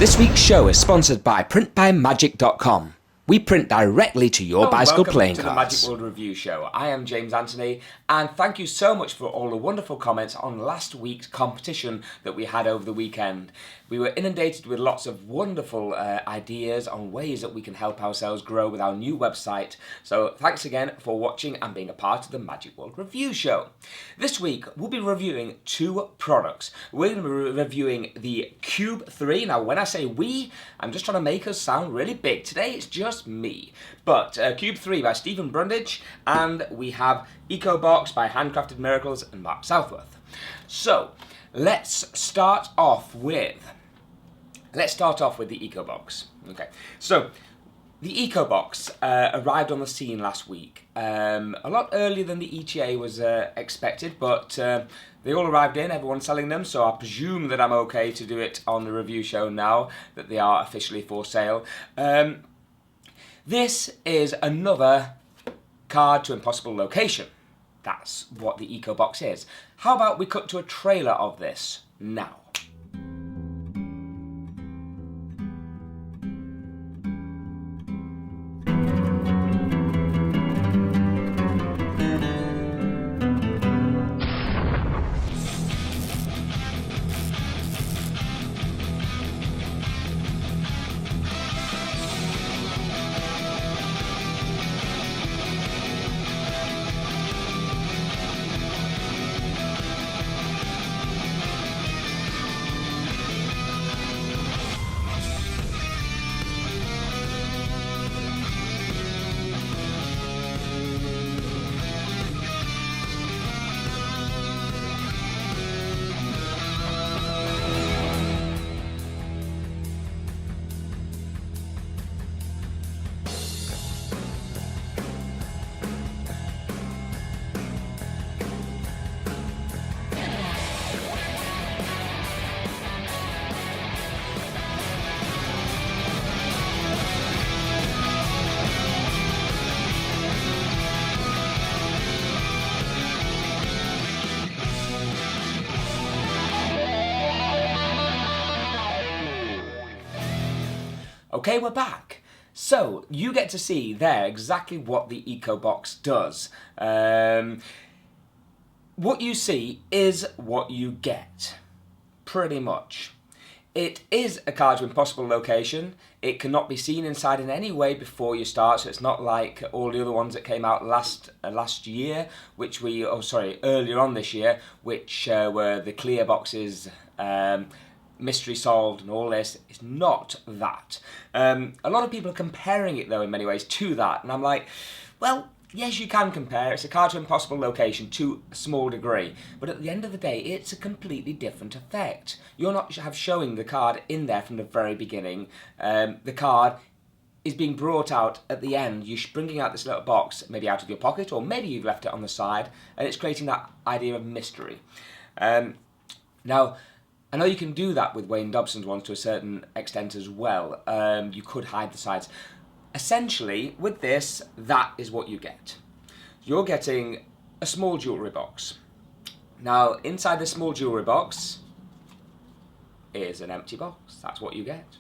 This week's show is sponsored by printbymagic.com. We print directly to your bicycle playing cards. Welcome to the Magic World Review Show. I am James Anthony, and thank you so much for all the wonderful comments on last week's competition that we had over the weekend. We were inundated with lots of wonderful ideas on ways that we can help ourselves grow with our new website. So thanks again for watching and being a part of the Magic World Review Show. This week we'll be reviewing two products. We're going to be reviewing the Cube 3. Now when I say we, I'm just trying to make us sound really big. Today it's just me. But Cube 3 by Stephen Brundage, and we have EcoBox by Handcrafted Miracles and Mark Southworth. So let's start off with the EcoBox. Okay, so the EcoBox arrived on the scene last week, a lot earlier than the ETA was expected, but they all arrived in, everyone's selling them, so I presume that I'm okay to do it on the review show now that they are officially for sale. This is another card to impossible location. That's what the EcoBox is. How about we cut to a trailer of this now? Okay, we're back. So, you get to see there exactly what the EcoBox does. What you see is what you get, pretty much. It is a card to impossible location. It cannot be seen inside in any way before you start, so it's not like all the other ones that came out last year, earlier on this year, which were the clear boxes, mystery solved and all this. It's not that. A lot of people are comparing it though in many ways to that, and I'm like, well, yes, you can compare. It's a card to impossible location to a small degree, but at the end of the day it's a completely different effect. You're not showing the card in there from the very beginning. The card is being brought out at the end. You're bringing out this little box, maybe out of your pocket, or maybe you've left it on the side, and it's creating that idea of mystery. Now, I know you can do that with Wayne Dobson's ones to a certain extent as well. You could hide the sides. Essentially, with this, that is what you get. You're getting a small jewellery box. Now, inside this small jewellery box is an empty box. That's what you get.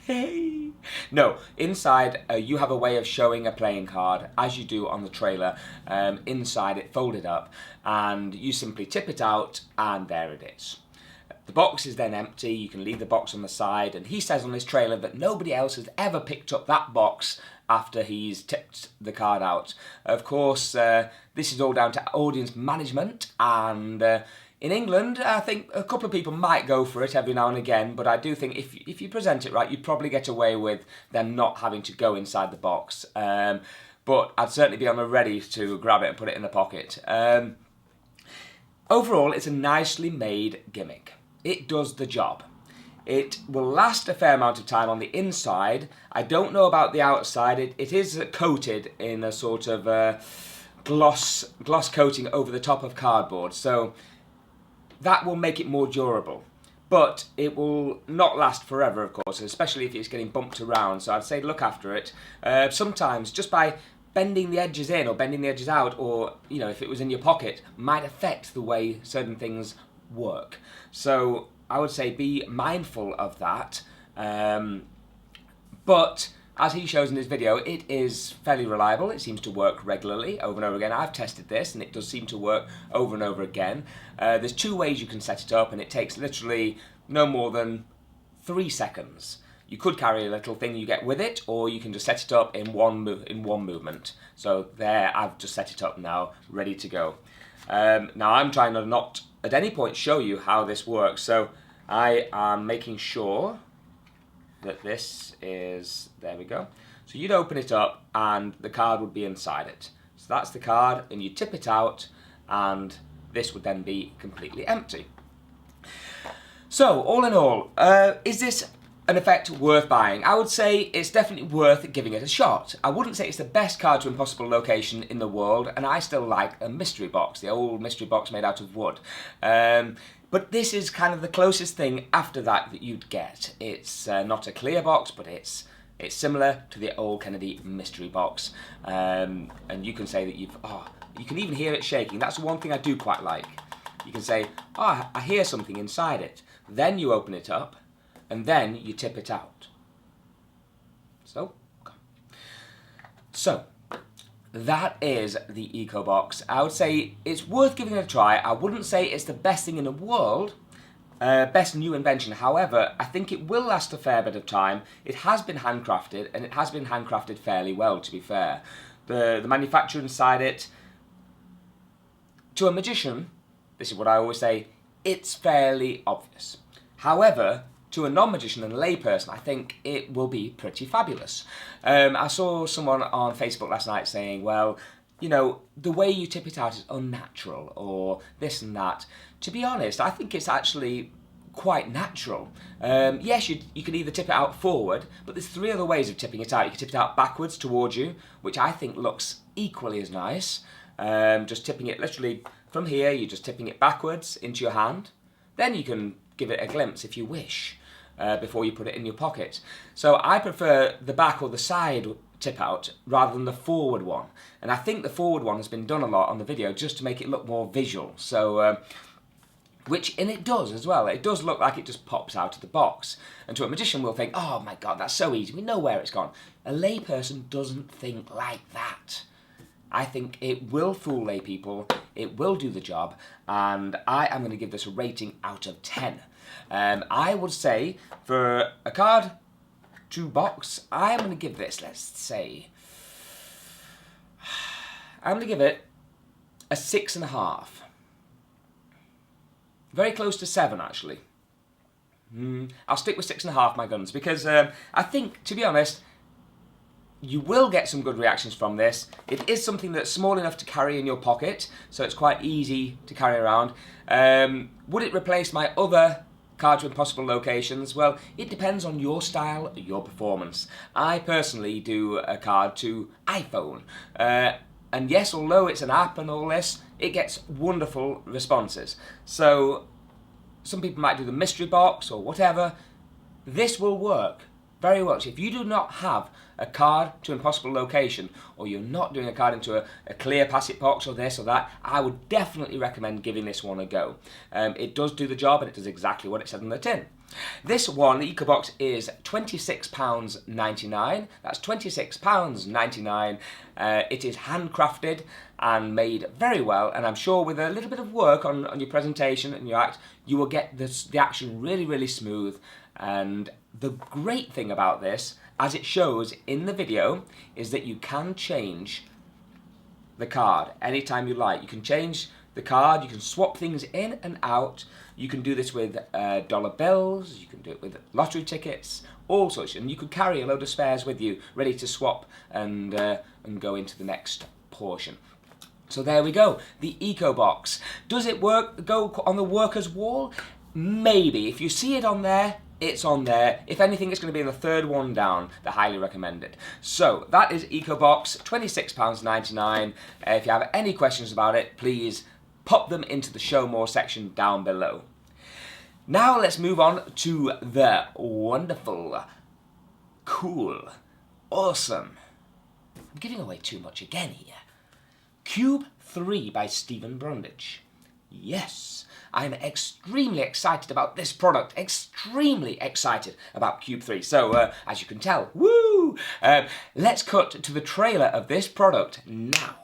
Hey! No, inside you have a way of showing a playing card, as you do on the trailer. Inside it folded up, and you simply tip it out, and there it is. The box is then empty. You can leave the box on the side, and he says on his trailer that nobody else has ever picked up that box after he's tipped the card out. Of course, this is all down to audience management, and in England, I think a couple of people might go for it every now and again, but I do think if you present it right, you probably get away with them not having to go inside the box. But I'd certainly be on the ready to grab it and put it in the pocket. Overall, it's a nicely made gimmick. It does the job. It will last a fair amount of time on the inside. I don't know about the outside. It is coated in a sort of gloss coating over the top of cardboard, so that will make it more durable. But it will not last forever, of course, especially if it's getting bumped around, so I'd say look after it. Sometimes, just by bending the edges in or bending the edges out, or if it was in your pocket, might affect the way certain things work. So I would say be mindful of that. But as he shows in his video, it is fairly reliable. It seems to work regularly over and over again. I've tested this and it does seem to work over and over again. There's 2 ways you can set it up, and it takes literally no more than 3 seconds. You could carry a little thing you get with it, or you can just set it up in one movement. So there, I've just set it up now, ready to go. Now I'm trying to not at any point show you how this works, so I am making sure that this is, there we go. So you'd open it up and the card would be inside it. So that's the card, and you tip it out and this would then be completely empty. So all in all, is this an effect worth buying? I would say it's definitely worth giving it a shot. I wouldn't say it's the best card to impossible location in the world, and I still like a mystery box, the old mystery box made out of wood. But this is kind of the closest thing after that you'd get. It's not a clear box, but it's similar to the old Kennedy mystery box. And you can say that you can even hear it shaking. That's the one thing I do quite like. You can say, oh, I hear something inside it. Then you open it up, and then you tip it out. So that is the EcoBox. I would say it's worth giving it a try. I wouldn't say it's the best thing in the world, best new invention. However, I think it will last a fair bit of time. It has been handcrafted, and it has been handcrafted fairly well, to be fair. The manufacturer inside it, to a magician, this is what I always say, it's fairly obvious. However, to a non-magician and layperson, I think it will be pretty fabulous. I saw someone on Facebook last night saying, well, you know, the way you tip it out is unnatural, or this and that. To be honest, I think it's actually quite natural. Yes, you can either tip it out forward, but there's 3 other ways of tipping it out. You can tip it out backwards towards you, which I think looks equally as nice. Just tipping it literally from here, you're just tipping it backwards into your hand. Then you can give it a glimpse if you wish. Before you put it in your pocket. So I prefer the back or the side tip out rather than the forward one. And I think the forward one has been done a lot on the video just to make it look more visual. So, and it does as well. It does look like it just pops out of the box. And to a magician will think, oh my God, that's so easy. We know where it's gone. A layperson doesn't think like that. I think it will fool lay people. It will do the job. And I am going to give this a rating out of 10. I would say for a card to box, I am going to give this, let's say, I'm going to give it a 6.5. Very close to 7, actually. I'll stick with 6.5, my guns, because I think, to be honest, you will get some good reactions from this. It is something that's small enough to carry in your pocket, so it's quite easy to carry around. Would it replace my other card to impossible locations? Well, it depends on your style, your performance. I personally do a card to iPhone. And yes, although it's an app and all this, it gets wonderful responses. So some people might do the mystery box or whatever. This will work very well. So if you do not have a card to impossible location, or you're not doing a card into a clear passive box or this or that, I would definitely recommend giving this one a go. It does do the job, and it does exactly what it said on the tin. This one, the EcoBox, is £26.99. That's £26.99. It is handcrafted and made very well, and I'm sure with a little bit of work on your presentation and your act, you will get the action really, really smooth. And the great thing about this, as it shows in the video, is that you can change the card anytime you like. You can change the card, you can swap things in and out. You can do this with dollar bills, you can do it with lottery tickets, all sorts. And you could carry a load of spares with you, ready to swap and go into the next portion. So there we go, the EcoBox. Does it go on the worker's wall? Maybe. If you see it on there, it's on there. If anything, it's going to be in the 3rd one down. They're highly recommended. So that is EcoBox, £26.99. If you have any questions about it, please pop them into the Show More section down below. Now let's move on to the wonderful, cool, awesome, I'm giving away too much again here, Cube 3 by Brundage. Yes, I'm extremely excited about this product, extremely excited about Cube 3. So, as you can tell, woo! Let's cut to the trailer of this product now.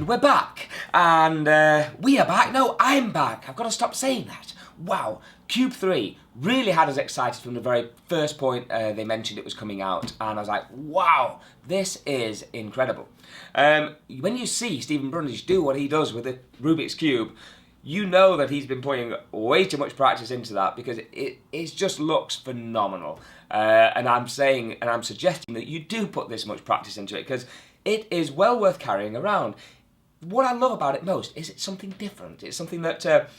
We're back, and we are back. No, I'm back. I've got to stop saying that. Wow, Cube 3 really had us excited from the very first point they mentioned it was coming out, and I was like, wow, this is incredible. When you see Stephen Brundage do what he does with the Rubik's Cube, you know that he's been putting way too much practice into that, because it just looks phenomenal. And I'm suggesting that you do put this much practice into it, because it is well worth carrying around. What I love about it most is it's something different. It's something that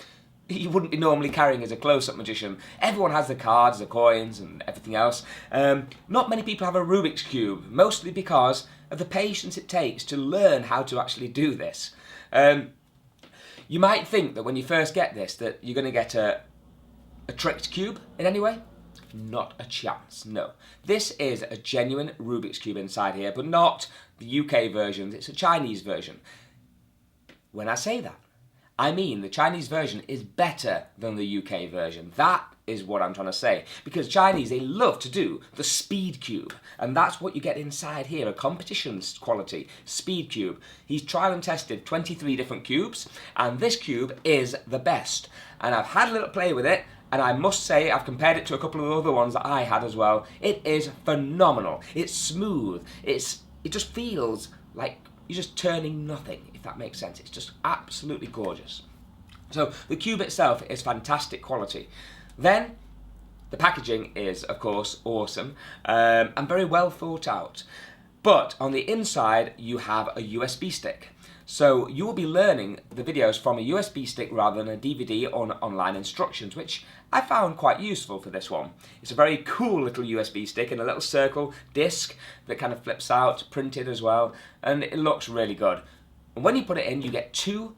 you wouldn't be normally carrying as a close-up magician. Everyone has the cards, the coins, and everything else. Not many people have a Rubik's Cube, mostly because of the patience it takes to learn how to actually do this. You might think that when you first get this that you're going to get a tricked cube in any way. Not a chance, no. This is a genuine Rubik's Cube inside here, but not the UK version. It's a Chinese version. When I say that, I mean the Chinese version is better than the UK version. That is what I'm trying to say. Because Chinese, they love to do the speed cube. And that's what you get inside here, a competition quality speed cube. He's tried and tested 23 different cubes, and this cube is the best. And I've had a little play with it, and I must say, I've compared it to a couple of other ones that I had as well. It is phenomenal. It's smooth. It just feels like you're just turning nothing, if that makes sense. It's just absolutely gorgeous. So the cube itself is fantastic quality. Then the packaging is, of course, awesome and very well thought out. But on the inside, you have a USB stick. So you will be learning the videos from a USB stick rather than a DVD on online instructions, which I found quite useful for this one. It's a very cool little USB stick in a little circle disc that kind of flips out, printed as well, and it looks really good. And when you put it in, you get two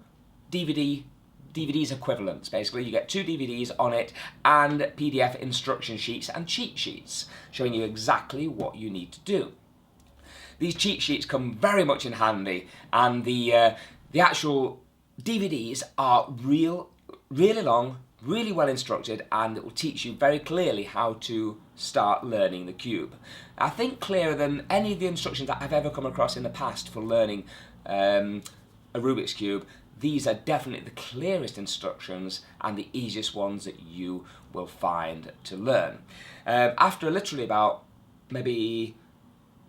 DVDs equivalents, basically. You get two DVDs on it and PDF instruction sheets and cheat sheets showing you exactly what you need to do. These cheat sheets come very much in handy, and the actual DVDs are really long, really well instructed, and it will teach you very clearly how to start learning the cube. I think clearer than any of the instructions that I've ever come across in the past for learning a Rubik's Cube. These are definitely the clearest instructions and the easiest ones that you will find to learn. After literally about maybe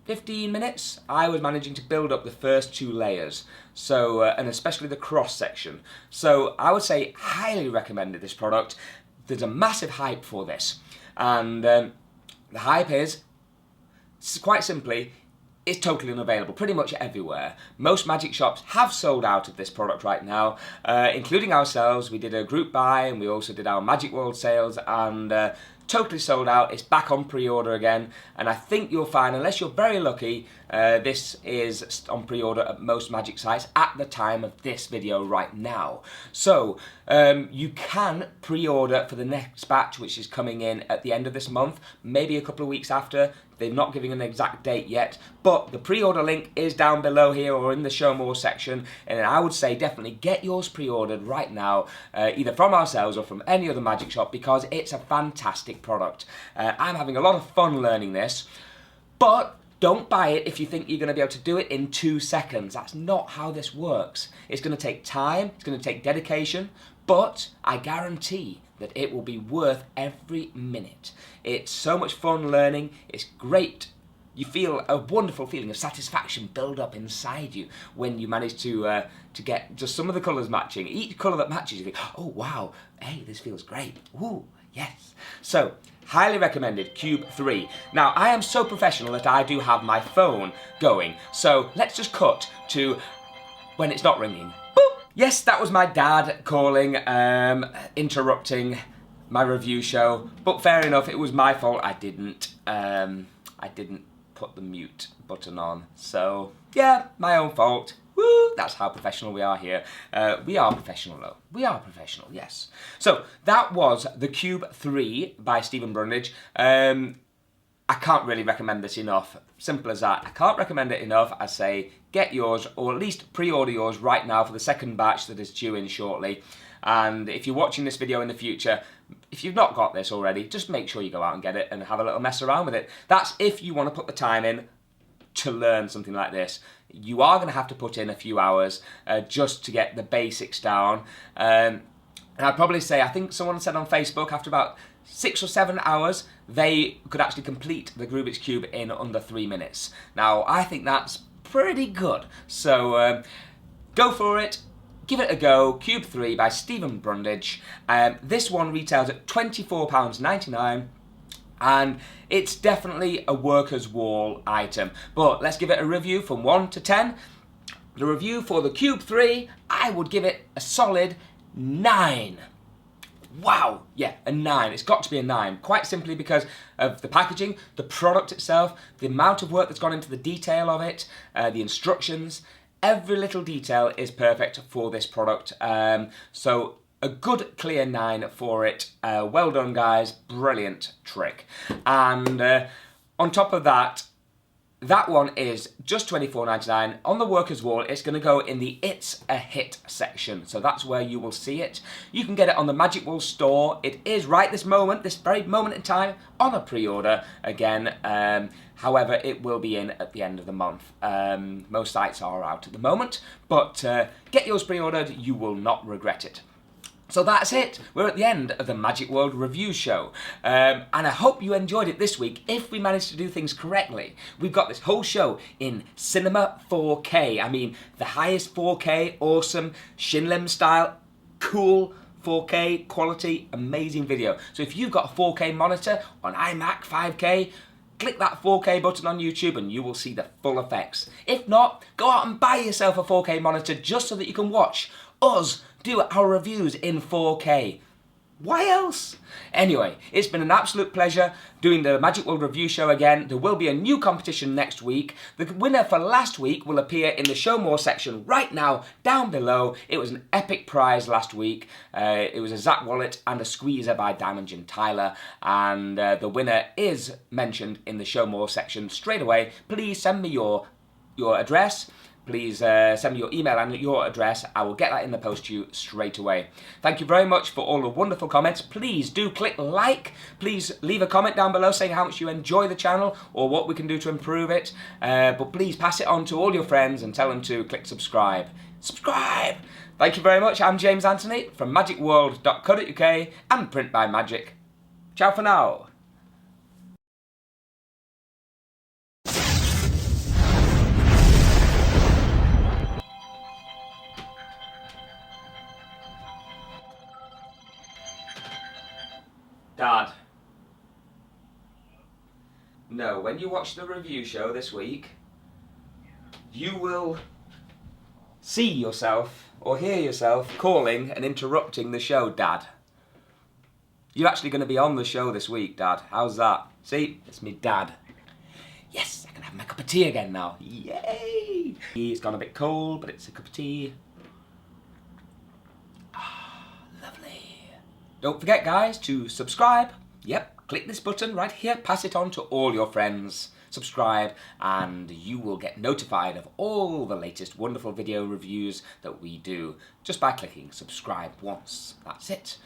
15 minutes, I was managing to build up the first two layers, so and especially the cross section. So I would say highly recommended this product. There's a massive hype for this, and the hype is, quite simply, it's totally unavailable pretty much everywhere. Most magic shops have sold out of this product right now, including ourselves. We did a group buy, and we also did our Magic World sales, and totally sold out. It's back on pre-order again, and I think you'll find, unless you're very lucky, this is on pre-order at most magic sites at the time of this video right now. So you can pre-order for the next batch, which is coming in at the end of this month, maybe a couple of weeks after. They're not giving an exact date yet, but the pre-order link is down below here or in the show more section, and I would say definitely get yours pre-ordered right now, either from ourselves or from any other magic shop, because it's a fantastic product. I'm having a lot of fun learning this, but don't buy it if you think you're going to be able to do it in 2 seconds. That's not how this works. It's going to take time, it's going to take dedication, but I guarantee that it will be worth every minute. It's so much fun learning, it's great. You feel a wonderful feeling of satisfaction build up inside you when you manage to get just some of the colours matching. Each colour that matches, you think, oh wow, hey, this feels great. Ooh, yes. So, highly recommended, Cube 3. Now, I am so professional that I do have my phone going, so let's just cut to when it's not ringing. Boop! Yes, that was my dad calling, interrupting my review show, but fair enough, it was my fault. I didn't put the mute button on, so yeah, my own fault. Woo! That's how professional we are here. We are professional though. We are professional, yes. So that was the Cube 3 by Stephen Brundage. I can't really recommend this enough. Simple as that. I can't recommend it enough. I say get yours, or at least pre-order yours right now for the second batch that is due in shortly. And if you're watching this video in the future, if you've not got this already, just make sure you go out and get it and have a little mess around with it. That's if you want to put the time in to learn something like this. You are going to have to put in a few hours just to get the basics down. And I'd probably say, I think someone said on Facebook, after about 6 or 7 hours, they could actually complete the Rubik's Cube in under 3 minutes. Now, I think that's pretty good. So go for it. Give it a go. Cube 3 by Stephen Brundage. This one retails at £24.99. And it's definitely a worker's wall item. But let's give it a review from 1 to 10. The review for the Cube 3, I would give it a solid 9. Wow, yeah, a 9. It's got to be a 9, quite simply because of the packaging, the product itself, the amount of work that's gone into the detail of it, the instructions. Every little detail is perfect for this product. So a good clear 9 for it. Well done, guys. Brilliant trick. And on top of that, that one is just £24.99. On the worker's wall, it's going to go in the It's a Hit section. So that's where you will see it. You can get it on the Magic Wall store. It is right this moment, this very moment in time, on a pre-order again. However, it will be in at the end of the month. Most sites are out at the moment, but get yours pre-ordered. You will not regret it. So that's it. We're at the end of the Magic World Review Show. And I hope you enjoyed it this week if we managed to do things correctly. We've got this whole show in Cinema 4K. I mean, the highest 4K, awesome, Shinlim style, cool 4K quality, amazing video. So if you've got a 4K monitor on iMac 5K, click that 4K button on YouTube and you will see the full effects. If not, go out and buy yourself a 4K monitor just so that you can watch us do our reviews in 4K. Why else? Anyway, it's been an absolute pleasure doing the Magic World Review Show again. There will be a new competition next week. The winner for last week will appear in the Show More section right now, down below. It was an epic prize last week. It was a Zach Wallet and a Squeezer by Diamond Jim Tyler. And the winner is mentioned in the Show More section straight away. Please send me your address. Please send me your email and your address. I will get that in the post to you straight away. Thank you very much for all the wonderful comments. Please do click like. Please leave a comment down below saying how much you enjoy the channel or what we can do to improve it. But please pass it on to all your friends and tell them to click subscribe. Subscribe! Thank you very much. I'm James Anthony from magicworld.co.uk and Print by Magic. Ciao for now. Dad. No, when you watch the review show this week, you will see yourself or hear yourself calling and interrupting the show, Dad. You're actually going to be on the show this week, Dad. How's that? See, it's me dad. Yes, I can have my cup of tea again now. Yay! It's gone a bit cold, but it's a cup of tea. Ah, lovely. Don't forget, guys, to subscribe. Yep, click this button right here. Pass it on to all your friends. Subscribe, and you will get notified of all the latest wonderful video reviews that we do just by clicking subscribe once. That's it.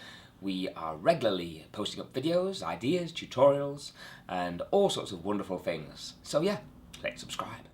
We are regularly posting up videos, ideas, tutorials, and all sorts of wonderful things. So yeah, click subscribe.